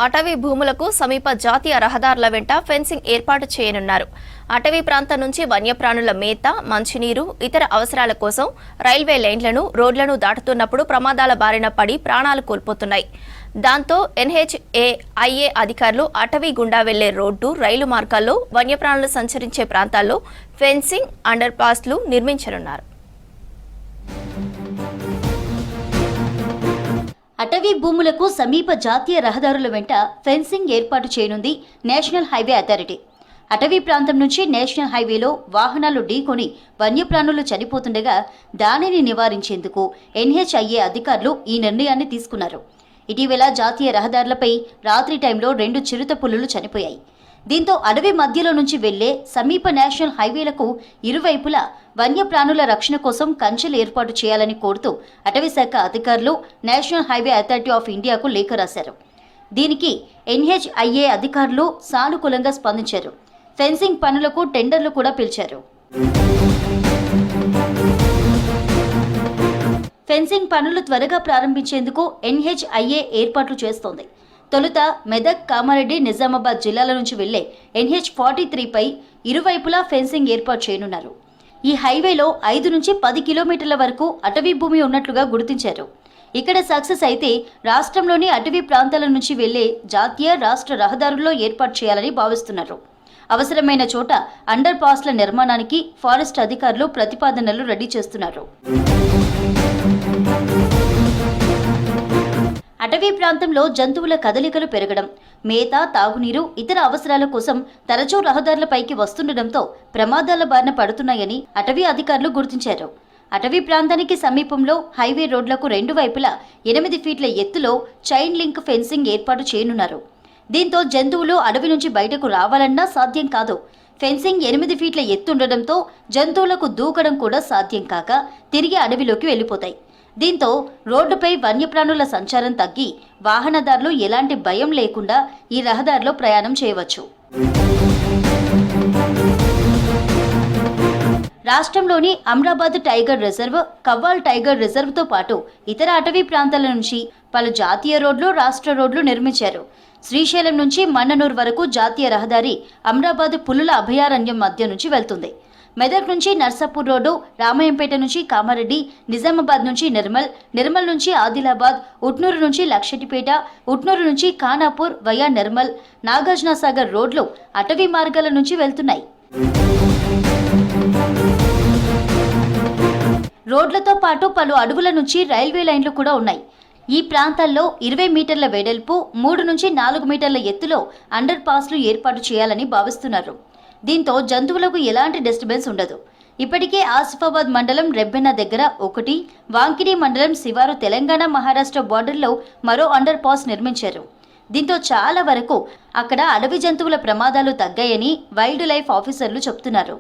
అటవీ భూములకు సమీప జాతీయ రహదారుల వెంట ఫెన్సింగ్ ఏర్పాటు చేయనున్నారు. అటవీ ప్రాంతం నుంచి వన్యప్రాణుల మేత, మంచినీరు, ఇతర అవసరాల కోసం రైల్వే లైన్లను, రోడ్లను దాటుతున్నప్పుడు ప్రమాదాల బారిన పడి ప్రాణాలు కోల్పోతున్నాయి. దాంతో NHAIA అధికారులు అటవీ గుండా వెళ్లే రోడ్డు, రైలు మార్గాల్లో వన్యప్రాణులు సంచరించే ప్రాంతాల్లో ఫెన్సింగ్, అండర్ పాస్లు నిర్మించనున్నారు. అటవీ భూములకు సమీప జాతీయ రహదారుల వెంట ఫెన్సింగ్ ఏర్పాటు చేయనుంది నేషనల్ హైవే అథారిటీ. అటవీ ప్రాంతం నుంచి నేషనల్ హైవేలో వాహనాలు ఢీకొని వన్యప్రాణులు చనిపోతుండగా దానిని నివారించేందుకు NHAIA అధికారులు ఈ నిర్ణయాన్ని తీసుకున్నారు. ఇటీవల జాతీయ రహదారులపై రాత్రి టైంలో 2 చిరుత పులులు చనిపోయాయి. దీంతో అడవి మధ్యలో నుంచి వెళ్లే సమీప నేషనల్ హైవేలకు ఇరువైపులా వన్యప్రాణుల రక్షణ కోసం కంచెలు ఏర్పాటు చేయాలని కోరుతూ అటవీ శాఖ అధికారులు నేషనల్ హైవే అథారిటీ ఆఫ్ ఇండియాకు లేఖ రాశారు. దీనికి NHAIA అధికారులు సానుకూలంగా స్పందించారు. ఫెన్సింగ్ పనులకు టెండర్లు కూడా పిలిచారు. ఫెన్సింగ్ పనులు త్వరగా ప్రారంభించేందుకు NHAIA ఏర్పాట్లు చేస్తోంది. తొలుత మెదక్, కామారెడ్డి, నిజామాబాద్ జిల్లాల నుంచి వెళ్లే NH-43పై ఇరువైపులా ఫెన్సింగ్ ఏర్పాటు చేయనున్నారు. ఈ హైవేలో 5 నుంచి 10 కిలోమీటర్ల వరకు అటవీ భూమి ఉన్నట్లుగా గుర్తించారు. ఇక్కడ సక్సెస్ అయితే రాష్ట్రంలోని అటవీ ప్రాంతాల నుంచి వెళ్లే జాతీయ, రాష్ట్ర రహదారుల్లో ఏర్పాటు చేయాలని భావిస్తున్నారు. అవసరమైన చోట అండర్ పాస్ల నిర్మాణానికి ఫారెస్ట్ అధికారులు ప్రతిపాదనలు రెడీ చేస్తున్నారు. అటవీ ప్రాంతంలో జంతువుల కదలికలు పెరగడం, మేత, తాగునీరు, ఇతర అవసరాల కోసం తరచూ రహదారులపైకి వస్తుండటంతో ప్రమాదాల బారిన పడుతున్నాయని అటవీ అధికారులు గుర్తించారు. అటవీ ప్రాంతానికి సమీపంలో హైవే రోడ్లకు 2 వైపులా 8 ఫీట్ల ఎత్తులో చైన్ లింక్ ఫెన్సింగ్ ఏర్పాటు చేయనున్నారు. దీంతో జంతువులు అడవి నుంచి బయటకు రావాలన్నా సాధ్యం కాదు. ఫెన్సింగ్ 8 ఫీట్ల ఎత్తుండటంతో జంతువులకు దూకడం కూడా సాధ్యం కాక తిరిగి అడవిలోకి వెళ్లిపోతాయి. దీంతో రోడ్డుపై వన్యప్రాణుల సంచారం తగ్గి వాహనదారులు ఎలాంటి భయం లేకుండా ఈ రహదారిలో ప్రయాణం చేయవచ్చు. రాష్ట్రంలోని Amrabad tiger reserve, Kawal tiger రిజర్వ్తో పాటు ఇతర అటవీ ప్రాంతాల నుంచి పలు జాతీయ రోడ్లు, రాష్ట్ర రోడ్లు నిర్మించారు. శ్రీశైలం నుంచి మన్ననూరు వరకు జాతీయ రహదారి అమ్రాబాద్ పులుల అభయారణ్యం మధ్య నుంచి వెళ్తుంది. మెదక్ నుంచి నర్సాపూర్ రోడ్డు, రామాయంపేట నుంచి కామారెడ్డి, నిజామాబాద్ నుంచి నిర్మల్, నిర్మల్ నుంచి ఆదిలాబాద్, ఉట్నూరు నుంచి లక్షటిపేట, ఉట్నూరు నుంచి ఖానాపూర్ వయా నిర్మల్, నాగార్జునసాగర్ రోడ్లు అటవీ మార్గాల నుంచి వెళ్తున్నాయి. రోడ్లతో పాటు పలు అడవుల నుంచి రైల్వే లైన్లు కూడా ఉన్నాయి. ఈ ప్రాంతాల్లో 20 మీటర్ల వెడల్పు, 3 నుంచి 4 మీటర్ల ఎత్తులో అండర్ పాస్లు ఏర్పాటు చేయాలని భావిస్తున్నారు. దీంతో జంతువులకు ఎలాంటి డిస్టర్బెన్స్ ఉండదు. ఇప్పటికే ఆసిఫాబాద్ మండలం రెబ్బెన దగ్గర 1, వాంకిడి మండలం శివారు తెలంగాణ, మహారాష్ట్ర బార్డర్లో మరో అండర్ పాస్ నిర్మించారు. దీంతో చాలా వరకు అక్కడ అడవి జంతువుల ప్రమాదాలు తగ్గాయని వైల్డ్ లైఫ్ ఆఫీసర్లు చెప్తున్నారు.